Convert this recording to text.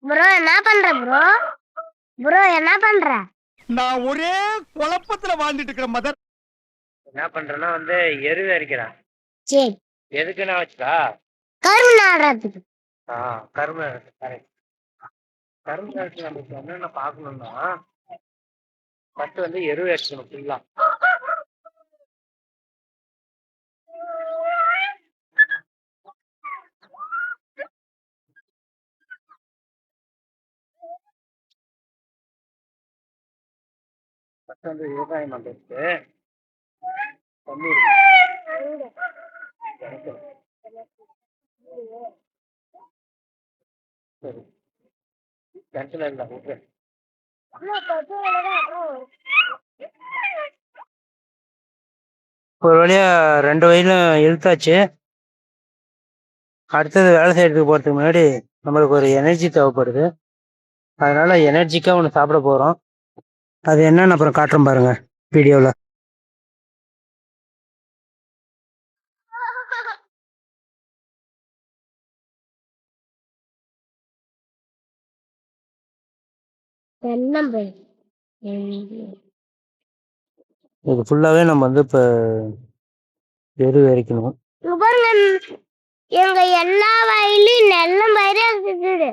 Bro என்ன பண்ற bro? Bro என்ன பண்ற? நான் ஒரே குழப்பத்துல வாழ்ந்துட்டு இருக்கிற மதர். என்ன பண்றேன்னா வந்து எருவு அரிக்கிறேன். சரி. எதுக்குன்னா வச்சுக்கா, கரும்பு நடுறதுக்கு. கரும்பு கரெக்ட். கரும்பு நடுறதுக்கு நமக்கு என்னென்ன பார்க்கணும்னா, ஃபர்ஸ்ட் வந்து எருவு அரிக்கணும் ஃபுல்லா. ஃபர்ஸ்ட் வந்து விவசாயம் பண்றதுக்கு தண்ணி இருக்கு. சரி, டென்ஷன் இல்லை ஓகே. ஒரு வழியா 2 வயலும் இழுத்தாச்சு. அடுத்தது வேலை செய்யறதுக்கு போறதுக்கு முன்னாடி நம்மளுக்கு ஒரு எனர்ஜி தேவைப்படுது. அதனால எனர்ஜிக்கா ஒன்று சாப்பிட போறோம். அது என்னன்னு அப்புறம் காட்டுறோம் பாருங்க வீடியோவில். இது ஃபுல்லாவே நம்ம வந்து இப்போ எரு எரிக்கணும். பாருங்க, எங்க எல்லா வயலையும் நெல்லும் பயிரே இருக்குது.